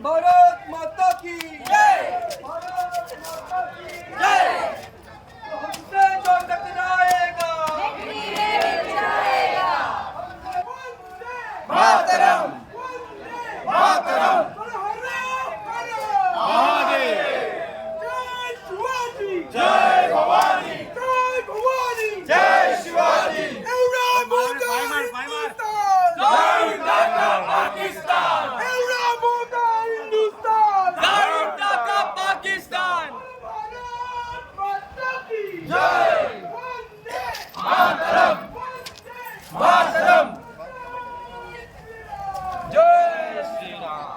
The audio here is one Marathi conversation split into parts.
भारत माता की जय, भारत माता की जय। हमसे जो टकराएगा मातरम मातरम जय भवानी जय भवानी जय शिवाजी। एवढा मोठा हिंदुस्थान जाळून टाका पाकिस्तान, एवढा मोठा हिंदुस्थान जाळून टाका पाकिस्तान। भारत माता की जय, वंदे मातरम मातरम जय श्रीराम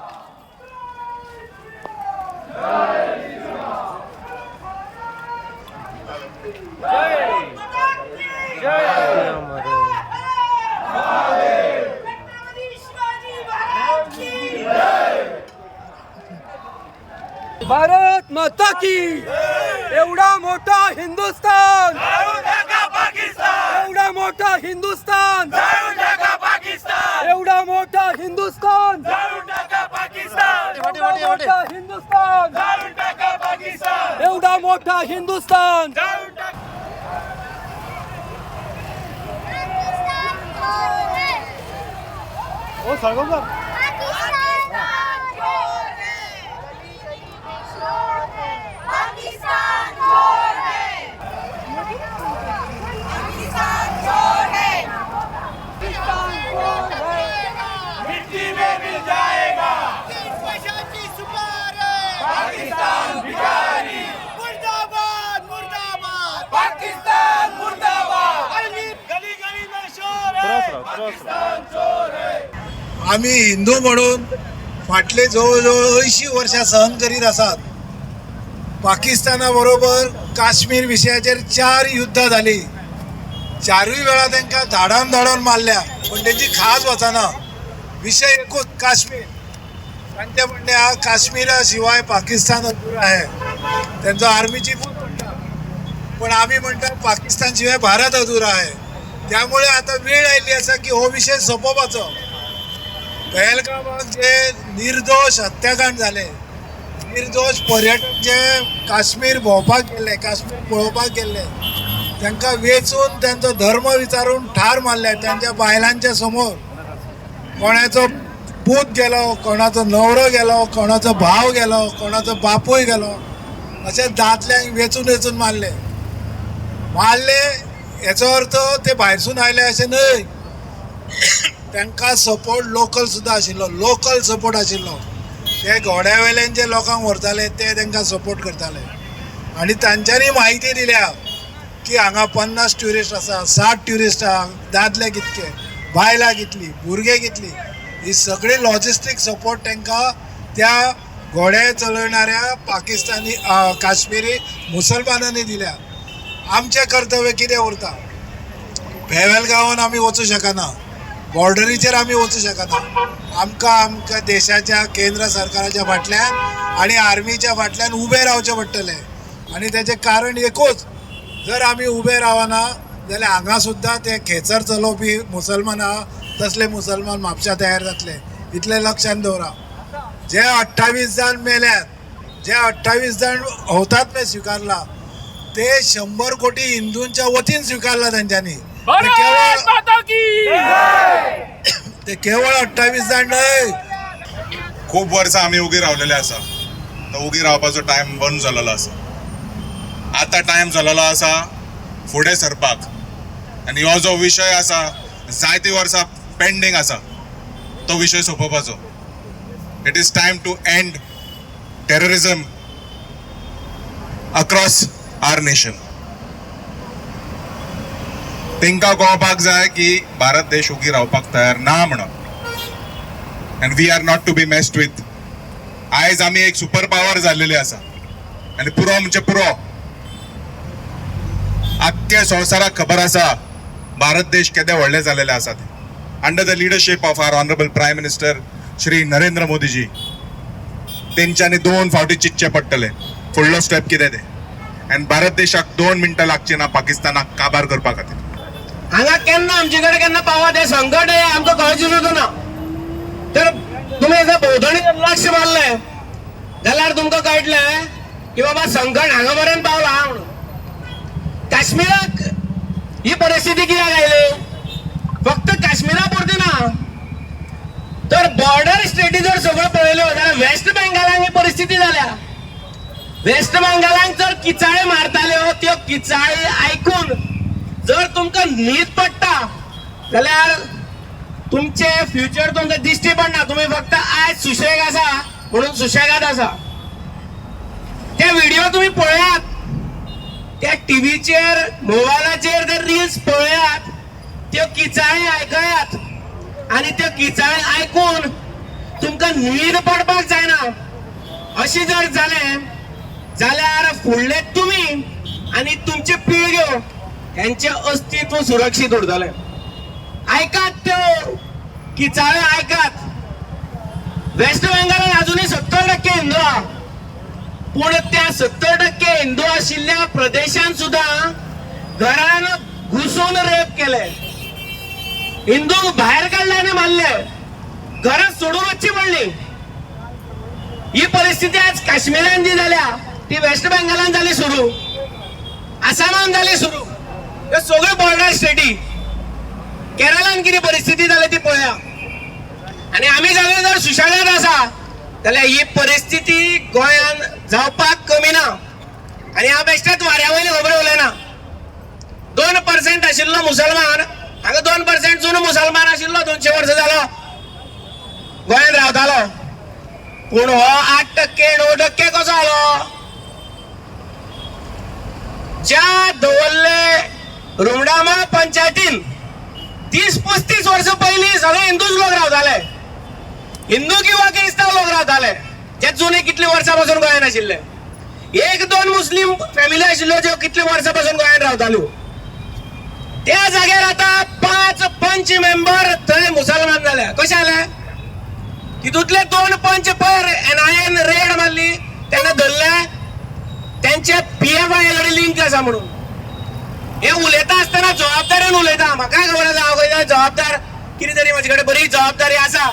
भारत माता की एवढा मोठा हिंदुस्थान एवढा मोठा हिंदुस्थान एवढा मोठा हिंदुस्थान एवढा मोठा हिंदुस्थान एवढा मोठा हिंदुस्थान। ओ सरगम आम्ही हिंदू म्हणून फाटले जवळजवळ 80 वर्षां सहन करीत आसात। पाकिस्ताना बरोबर काश्मीर विशयाचेर 4 युद्धां जाली, 4य वेळा तांकां धाडावन मारल्या, पण तेंची खास वचना। विषय एकूच काश्मीर। तांच्या म्हणण्या काश्मीरा शिवाय पाकिस्तान अधुरा आहे, त्यांचो आर्मी चीफ म्हणटा, पण आम्ही म्हणटा पाकिस्तान शिवाय भारत अधुरा आहे। त्यामुळे आता वेळ आयली आसा की हो विषय सोपोवपाचो। पहलगामात जे निर्दोष हत्याकांड झाले, निर्दोष पर्यटक जे काश्मीर भोंवपाक गेले, काश्मीर पळोवपाक गेले, तांकां वेचून त्यांचो धर्म विचारून ठार मारले। त्यांच्या बायलांच्या समोर कोणाचो पूत गेलो, कोणाचो न्हवरो गेलो, कोणाचो भाव गेलो, कोणाचो बापूय गेलो, अशे दादल्यांक वेचून मारले। हेचो अर्थ ते भायरसून आयले अशें न्हय, तांकां सपोर्ट लोकल सुद्दां आशिल्लो, लोकल सपोर्ट आशिल्लो। ते घोड्यावेल्यान जे लोकांक व्हरताले ते तांकां सपोर्ट करताले। आनी तांच्यांनी म्हायती दिल्या की हांगा 50 ट्युरिस्ट आसा, 60 ट्युरिस्ट आहा, दादले कितके, बायलां कितली, भुरगे कितली, ही सगळी लॉजिस्टीक सपोर्ट तांकां त्या घोडे चलयणाऱ्या पाकिस्तानी काश्मीरी मुसलमानांनी दिल्या। आमचे कर्तव्य कितें उरता? पहलगामात आमी वचूं शकना, बॉर्डरीचेर आमी वचूं शकना। आमकां देशाच्या केंद्र सरकाराच्या फाटल्यान आनी आर्मीच्या फाटल्यान उबे रावचें पडटलें। आनी तेजें कारण एकूच, जर आमी उबे रावना जाल्यार हांगा सुद्दां ते खेचर चलोवपी मुसलमान आहा, तसले मुसलमान म्हापशा तयार जातले, इतलें लक्षांत दवरा। जे 28 जाण मेल्यात, जे 28 जाण हौतात्म्य स्वीकारला, ते 100 कोटी हिंदूंच्या वतीन स्वीकारला त्यांच्यानी। ते केवळ 28 जाण न्हय, खूप वर्सां आमी उगी रावलेले आसा। तो उगी रावपाचो टायम बंद जाल्लो आसा। आता टायम जाल्लो आसा फुडें सरपाक। आनी हो जो विशय आसा, जायती वर्सां पेंडिंग आसा, तो विशय सोंपोवपाचो। It is time to end terrorism across our nation. तांकां कळपाक जाय की भारत देश उगी रावपाक तयार ना म्हणून, and we are not to be messed with. आयज आमी एक सुपर पावर जाल्लेली आसा, आनी पुरो म्हणजे पुरो आख्खे संवसाराक खबर आसा भारत देश केदे व्हडले जाल्लेले आसा ते। Under the leadership of our honourable prime minister Shri Narendra Modi ji, तेंच्यांनी 2 फावटी चिंतचे पडटले फुडलो स्टेप कितें ते। आनी भारत देशाक 2 मिनटां लागची ना पाकिस्तानाक काबार करपा खातीर। हांगा केन्ना आमचे कडेन केन्ना पावत हे संकट हे आमकां कळची सुद्दां ना। तर तुम्ही भोंवतणी लक्ष मारलें आमकां कळटलें की बाबा संकट हांगा पर्यंत पावला म्हणून. काश्मीराक ही परिस्थिती कित्याक आयली? फक्त काश्मीरा पुरती ना, तर बॉर्डर स्टेटी जर सगळं पळयल्यो जाल्यार वेस्ट बेंगालाक ही परिस्थिती जाल्या. वेस्ट बेंगालाक जर किचाळे मारताल्यो, त्यो किचाळी आयकून जर तुमकां न्हीद पडटा जाल्यार तुमचे फ्युचर तुमकां दिश्टी पडना. तुम्ही फक्त आज सुशेग आसा म्हणून सुशेगाद आसा. ते व्हिडिओ तुम्ही पळयात, त्या टीव्हीचेर मोबायलाचेर ते रील्स पळयात, त्यो किचाळी आयकयात आणि त्यो किचाळी आयकून तुमकां न्हीद पडपाक जायना. अशी जर जालें जाल्यार फुडले तुमी आणि तुमचे पिळग्यो यांचे अस्तित्व सुरक्षीत उरतलें. ऐकात त्यो किचाळ्यो ऐकात. वेस्ट बेंगालात अजूनही 70% हिंदू आहा, पूण त्या 70% हिंदू आशिल्ल्या प्रदेशांत सुद्धा घरान घुसून रेप केले, हिंदू भायर काढले आनी मारले, घरात सोडून वचची पडली. ही परिस्थिती आज काश्मीरान जी जाल्या ती वेस्ट बेंगालान जाली सुरू, आसामान जाली सुरू, हे सगळे बॉर्डर स्टेटी. केरळान किती परिस्थिती जाली ती पळया. आणि आम्ही सगळे जर सुशेगाद आसा जाल्यार ही परिस्थिती गोंयान जावपाक कमी ना. आणि हांव बेश्टेच वाऱ्या वयली खबर उलयना. 2% आशिल्लो मुसलमान, हांगा 2% जून मुसलमान आशिल्लो 200 वर्सां जालो गोंयांत रावतालो, पूण हो 8% 9% कसो जालो? ज्या दवरले रुमडामा पंचायतीन 30-35 वर्ष पयलीं सगळे हिंदूच लोक रावताले, हिंदू किंवा क्रिस्तांव लोक रावताले, जे जुने कितली वर्सां पासून गोंयांत आशिल्ले. 1-2 मुस्लीम फॅमिली आशिल्ल्यो ज्यो कितली वर्सां पासून गोंयांत रावताल्यो. त्या जाग्यार आता 5 पंच मेंबर थंय मुसलमान जाले. कशें जाले? तितूंतले 2 पंच पयर NIN रेड मारली तेन्ना धरले, त्यांचे PFI कडेन लिंक आसा म्हणून. हे उलयता आसतना जबाबदारेन उलयता. म्हाका खबर आसा हांव खंय जबाबदार, कितें तरी म्हजे कडेन बरी जबाबदारी आसा,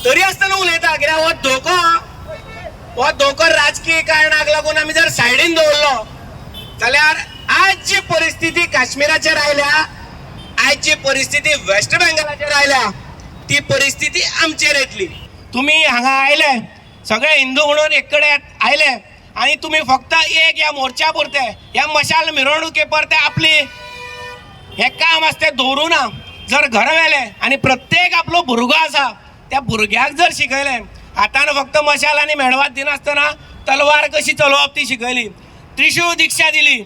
तरी आसतना उलयता. कित्याक हो धोको राजकीय कारणाक लागून आमी जर सायडीन दवरलो जाल्यार आज जी परिस्थिती काश्मीराचेर आयल्या, आज जी परिस्थिती वेस्ट बेंगालाचेर आयल्या, ती परिस्थिती आमचेर येतली. तुमी हांगा आयले सगळे हिंदू म्हणून एक कडेन आयले आणि तुम्ही फक्त एक या मोर्चा पुरते, या मशाल मिरवणुके परते आपली हे काम असते दवरू ना. जर घर व्हेले आणि प्रत्येक आपलो भुरगो आसा त्या भुरग्याक जर शिकयले, हातान फक्त मशाल आणि मेणवात दिनासतना तलवार कशी चलोवप ती शिकयली, त्रिशूळ दिक्षा दिली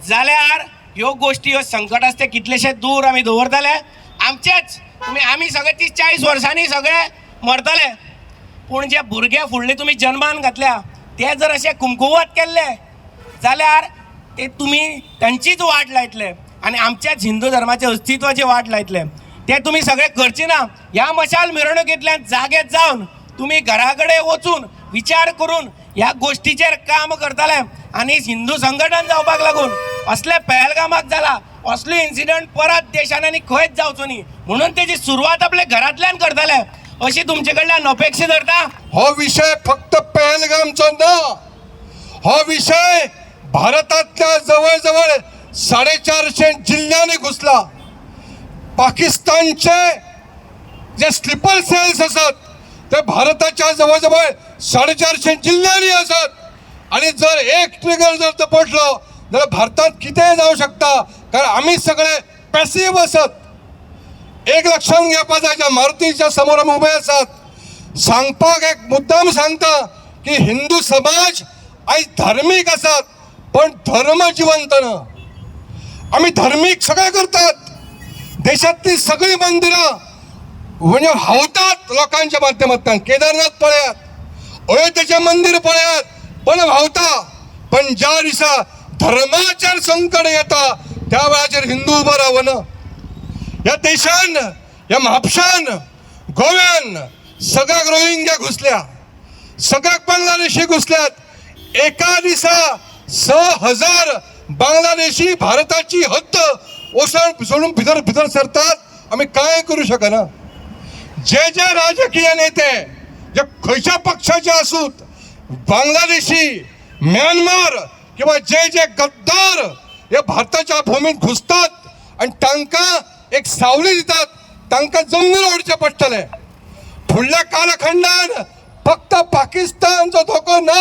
जाल्यार ह्यो गोष्टी ह्यो संकट असते कितलेशे दूर आमी दवरतले. आमचेच आमी सगळे 30-40 वर्सांनी सगळे मरतले, पूण जे भुरगे फुडले तुम्ही जन्मान घातल्या ते जर असे कुमकुवत केल्ले जाल्यार ते तुम्ही त्यांचीच वाट लायतले आणि आमच्याच हिंदू धर्माचे अस्तित्वाची वाट लायतले. ते तुम्ही सगळे करचे ना. ह्या मशाल मिरवणुकींतल्यान जागेत जावन तुम्ही घराकडे वचून विचार करून ह्या गोष्टीचेर काम करताले आणि हिंदू संघटन जावपाक लागून असले पहलगामाक जाला, असले इन्सिडंट परत देशान आनी खंयच जावचो न्ही म्हणून तेजी सुरवात आपल्या घरांतल्यान करताले अशी तुमचे कडल्यान अपेक्षा धरता. हो विषय फक्त पहलगामचो ना, हो विषय भारतातल्या जवळजवळ 450 जिल्ह्यांनी घुसला. पाकिस्तानचे जे स्लीपर सेल्स असतात ते भारताच्या जवळजवळ 450 जिल्ह्यांनी असत आणि जर एक ट्रिगर जर तपटलो जाल्यार भारतात कितेंय जावं शकता, कारण आम्ही सगळे पॅसिव्ह असत. एक लक्षात घेवपा जाय, ज्या मारुतीच्या समोर आमी उबे आसात, सांगपाक एक मुद्दाम सांगता की हिंदू समाज आयज धार्मीक आसात पण धर्म जिवंत ना. आमी धार्मीक सगळे करतात, देशातली सगळी मंदिरां म्हणजे व्हांवतात लोकांच्या माध्यमांतल्यान. केदारनाथ पळयात, अयोध्येचें मंदिर पळयात, पण व्हांवता. पण ज्या दिसा धर्माचेर संकट येता त्या वेळाचेर हिंदू उबो रावना. या देशान, या म्हापशान, गोव्यान सगळ्याक रोहिंग्या घुसल्या, सगळ्याक बांगलादेशी घुसल्यात. एका दिसा 6,000 बांगलादेशी भारताची हद्द ओसंड सोडून भितर सरतात. आम्ही काय करू शकना. जे राजकीय नेते जे खंयच्या पक्षाचे आसूत, बांगलादेशी, म्यानमार किंवा जे जे गद्दार हे भारताच्या भूमीत घुसतात आणि तांकां एक सावली दितात, तांकां जमनीर ओडचें पडटलें. फुडल्या कालखंडान फक्त पाकिस्तानचो धोको ना,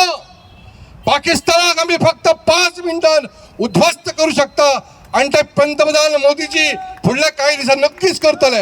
पाकिस्तानाक आमी फक्त 5 मिनटान उध्वस्त करू शकता आणि ते पंतप्रधान मोदीजी फुडल्या काही दिसांनी नक्कीच करतले.